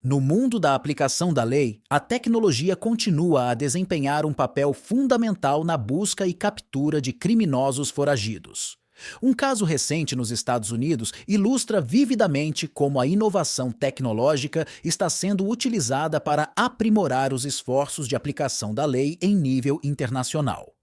No mundo da aplicação da lei, a tecnologia continua a desempenhar um papel fundamental na busca e captura de criminosos foragidos. Um caso recente nos Estados Unidos ilustra vividamente como a inovação tecnológica está sendo utilizada para aprimorar os esforços de aplicação da lei em nível internacional.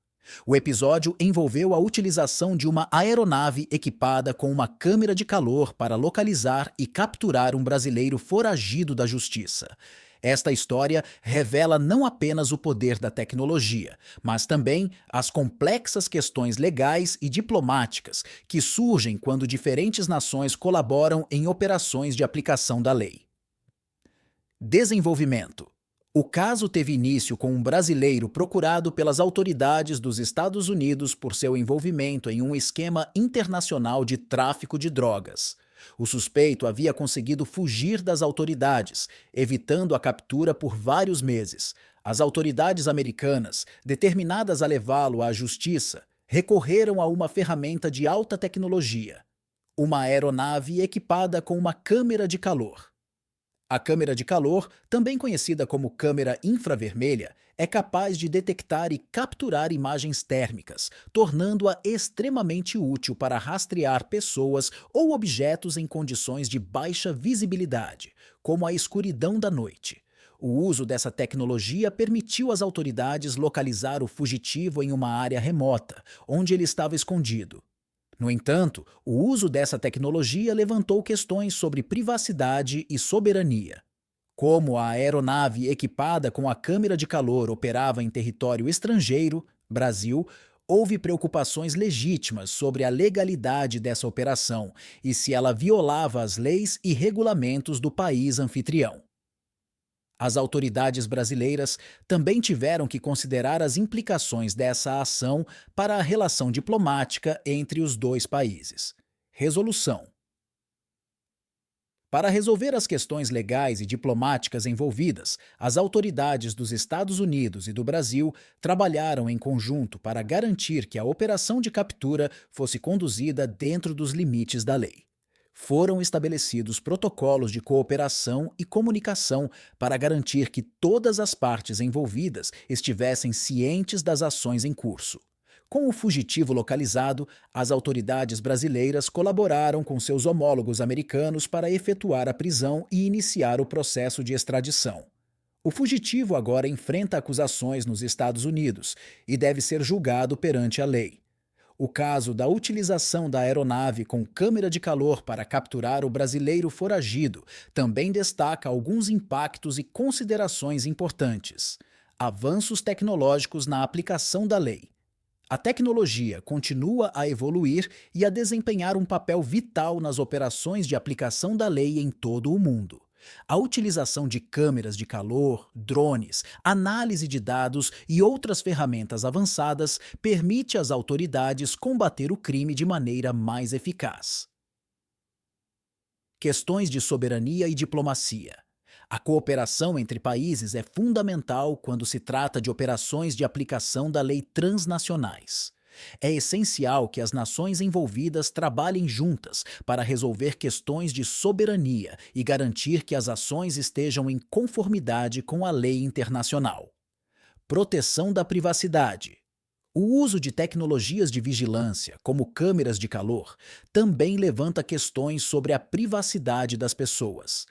O episódio envolveu a utilização de uma aeronave equipada com uma câmera de calor para localizar e capturar um brasileiro foragido da justiça. Esta história revela não apenas o poder da tecnologia, mas também as complexas questões legais e diplomáticas que surgem quando diferentes nações colaboram em operações de aplicação da lei. Desenvolvimento. O caso teve início com um brasileiro procurado pelas autoridades dos Estados Unidos por seu envolvimento em um esquema internacional de tráfico de drogas. O suspeito havia conseguido fugir das autoridades, evitando a captura por vários meses. As autoridades americanas, determinadas a levá-lo à justiça, recorreram a uma ferramenta de alta tecnologia, uma aeronave equipada com uma câmera de calor. A câmera de calor, também conhecida como câmera infravermelha, é capaz de detectar e capturar imagens térmicas, tornando-a extremamente útil para rastrear pessoas ou objetos em condições de baixa visibilidade, como a escuridão da noite. O uso dessa tecnologia permitiu às autoridades localizar o fugitivo em uma área remota, onde ele estava escondido. No entanto, o uso dessa tecnologia levantou questões sobre privacidade e soberania. Como a aeronave equipada com a câmera de calor operava em território estrangeiro, Brasil, houve preocupações legítimas sobre a legalidade dessa operação e se ela violava as leis e regulamentos do país anfitrião. As autoridades brasileiras também tiveram que considerar as implicações dessa ação para a relação diplomática entre os dois países. Resolução. Para resolver as questões legais e diplomáticas envolvidas, as autoridades dos Estados Unidos e do Brasil trabalharam em conjunto para garantir que a operação de captura fosse conduzida dentro dos limites da lei. Foram estabelecidos protocolos de cooperação e comunicação para garantir que todas as partes envolvidas estivessem cientes das ações em curso. Com o fugitivo localizado, as autoridades brasileiras colaboraram com seus homólogos americanos para efetuar a prisão e iniciar o processo de extradição. O fugitivo agora enfrenta acusações nos Estados Unidos e deve ser julgado perante a lei. O caso da utilização da aeronave com câmera de calor para capturar o brasileiro foragido também destaca alguns impactos e considerações importantes. Avanços tecnológicos na aplicação da lei. A tecnologia continua a evoluir e a desempenhar um papel vital nas operações de aplicação da lei em todo o mundo. A utilização de câmeras de calor, drones, análise de dados e outras ferramentas avançadas permite às autoridades combater o crime de maneira mais eficaz. Questões de soberania e diplomacia. A cooperação entre países é fundamental quando se trata de operações de aplicação da lei transnacionais. É essencial que as nações envolvidas trabalhem juntas para resolver questões de soberania e garantir que as ações estejam em conformidade com a lei internacional. Proteção da privacidade. O uso de tecnologias de vigilância, como câmeras de calor, também levanta questões sobre a privacidade das pessoas.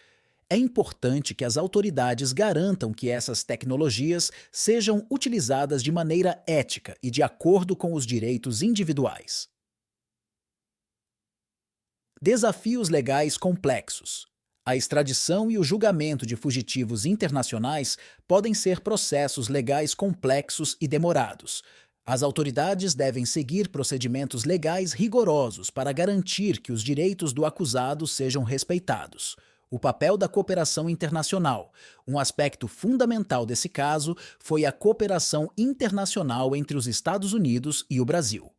É importante que as autoridades garantam que essas tecnologias sejam utilizadas de maneira ética e de acordo com os direitos individuais. Desafios legais complexos. A extradição e o julgamento de fugitivos internacionais podem ser processos legais complexos e demorados. As autoridades devem seguir procedimentos legais rigorosos para garantir que os direitos do acusado sejam respeitados. O papel da cooperação internacional. Um aspecto fundamental desse caso foi a cooperação internacional entre os Estados Unidos e o Brasil.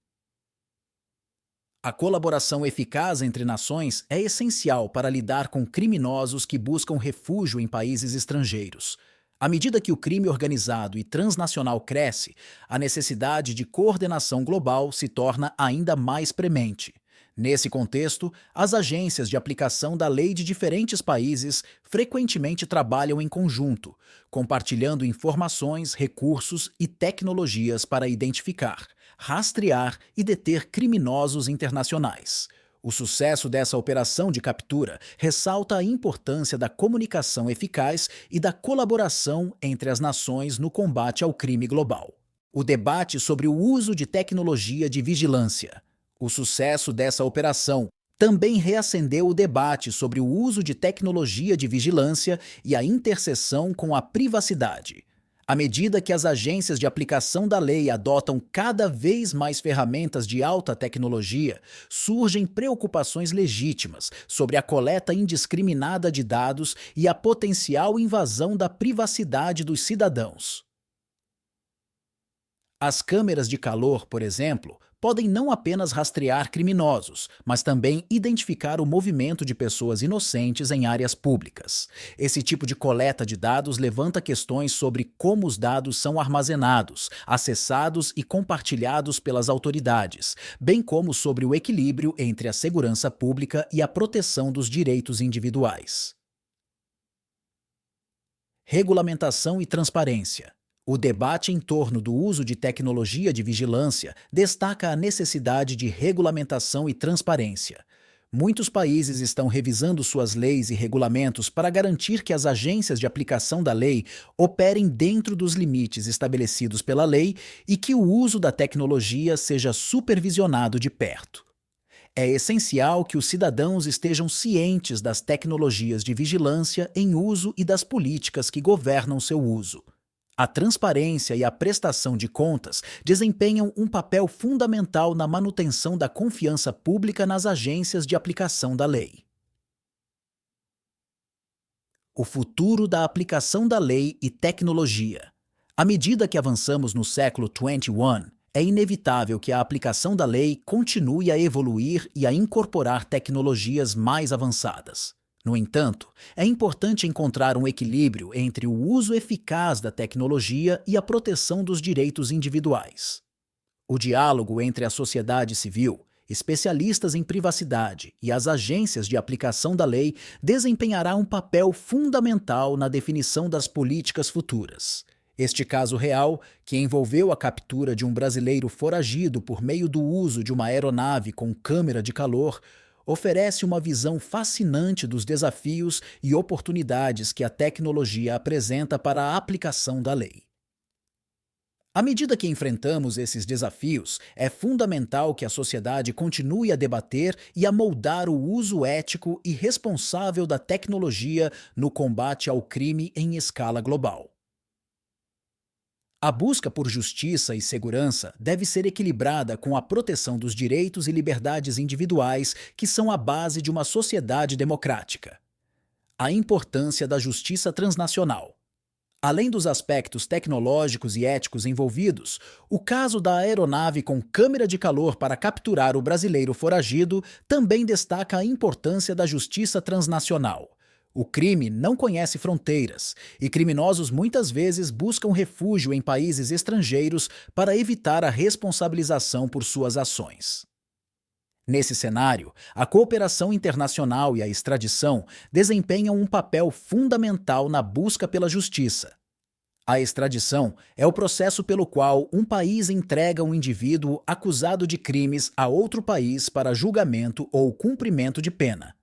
A colaboração eficaz entre nações é essencial para lidar com criminosos que buscam refúgio em países estrangeiros. À medida que o crime organizado e transnacional cresce, a necessidade de coordenação global se torna ainda mais premente. Nesse contexto, as agências de aplicação da lei de diferentes países frequentemente trabalham em conjunto, compartilhando informações, recursos e tecnologias para identificar, rastrear e deter criminosos internacionais. O sucesso dessa operação de captura ressalta a importância da comunicação eficaz e da colaboração entre as nações no combate ao crime global. O debate sobre o uso de tecnologia de vigilância. O sucesso dessa operação também reacendeu o debate sobre o uso de tecnologia de vigilância e a interseção com a privacidade. À medida que as agências de aplicação da lei adotam cada vez mais ferramentas de alta tecnologia, surgem preocupações legítimas sobre a coleta indiscriminada de dados e a potencial invasão da privacidade dos cidadãos. As câmeras de calor, por exemplo, podem não apenas rastrear criminosos, mas também identificar o movimento de pessoas inocentes em áreas públicas. Esse tipo de coleta de dados levanta questões sobre como os dados são armazenados, acessados e compartilhados pelas autoridades, bem como sobre o equilíbrio entre a segurança pública e a proteção dos direitos individuais. Regulamentação e transparência. O debate em torno do uso de tecnologia de vigilância destaca a necessidade de regulamentação e transparência. Muitos países estão revisando suas leis e regulamentos para garantir que as agências de aplicação da lei operem dentro dos limites estabelecidos pela lei e que o uso da tecnologia seja supervisionado de perto. É essencial que os cidadãos estejam cientes das tecnologias de vigilância em uso e das políticas que governam seu uso. A transparência e a prestação de contas desempenham um papel fundamental na manutenção da confiança pública nas agências de aplicação da lei. O futuro da aplicação da lei e tecnologia. À medida que avançamos no século XXI, é inevitável que a aplicação da lei continue a evoluir e a incorporar tecnologias mais avançadas. No entanto, é importante encontrar um equilíbrio entre o uso eficaz da tecnologia e a proteção dos direitos individuais. O diálogo entre a sociedade civil, especialistas em privacidade e as agências de aplicação da lei desempenhará um papel fundamental na definição das políticas futuras. Este caso real, que envolveu a captura de um brasileiro foragido por meio do uso de uma aeronave com câmera de calor, oferece uma visão fascinante dos desafios e oportunidades que a tecnologia apresenta para a aplicação da lei. À medida que enfrentamos esses desafios, é fundamental que a sociedade continue a debater e a moldar o uso ético e responsável da tecnologia no combate ao crime em escala global. A busca por justiça e segurança deve ser equilibrada com a proteção dos direitos e liberdades individuais que são a base de uma sociedade democrática. A importância da justiça transnacional. Além dos aspectos tecnológicos e éticos envolvidos, o caso da aeronave com câmera de calor para capturar o brasileiro foragido também destaca a importância da justiça transnacional. O crime não conhece fronteiras e criminosos muitas vezes buscam refúgio em países estrangeiros para evitar a responsabilização por suas ações. Nesse cenário, a cooperação internacional e a extradição desempenham um papel fundamental na busca pela justiça. A extradição é o processo pelo qual um país entrega um indivíduo acusado de crimes a outro país para julgamento ou cumprimento de pena.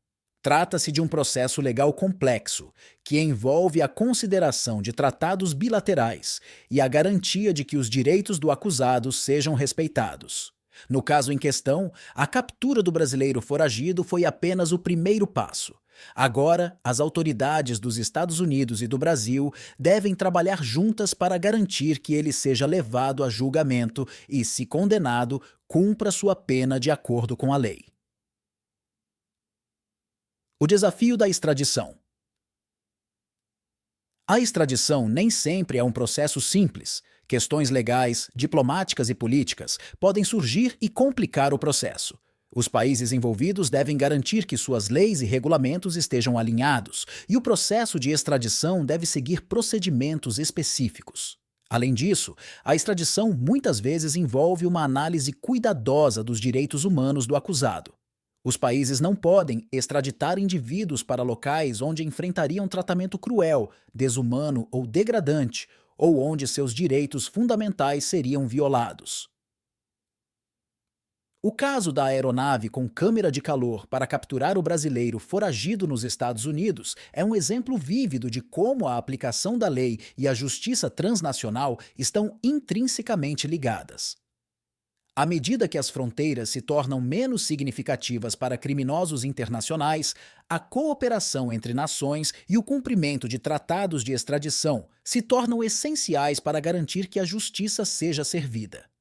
Trata-se de um processo legal complexo, que envolve a consideração de tratados bilaterais e a garantia de que os direitos do acusado sejam respeitados. No caso em questão, a captura do brasileiro foragido foi apenas o primeiro passo. Agora, as autoridades dos Estados Unidos e do Brasil devem trabalhar juntas para garantir que ele seja levado a julgamento e, se condenado, cumpra sua pena de acordo com a lei. O desafio da extradição. A extradição nem sempre é um processo simples. Questões legais, diplomáticas e políticas podem surgir e complicar o processo. Os países envolvidos devem garantir que suas leis e regulamentos estejam alinhados, e o processo de extradição deve seguir procedimentos específicos. Além disso, a extradição muitas vezes envolve uma análise cuidadosa dos direitos humanos do acusado. Os países não podem extraditar indivíduos para locais onde enfrentariam tratamento cruel, desumano ou degradante, ou onde seus direitos fundamentais seriam violados. O caso da aeronave com câmera de calor para capturar o brasileiro foragido nos Estados Unidos é um exemplo vívido de como a aplicação da lei e a justiça transnacional estão intrinsecamente ligadas. À medida que as fronteiras se tornam menos significativas para criminosos internacionais, a cooperação entre nações e o cumprimento de tratados de extradição se tornam essenciais para garantir que a justiça seja servida.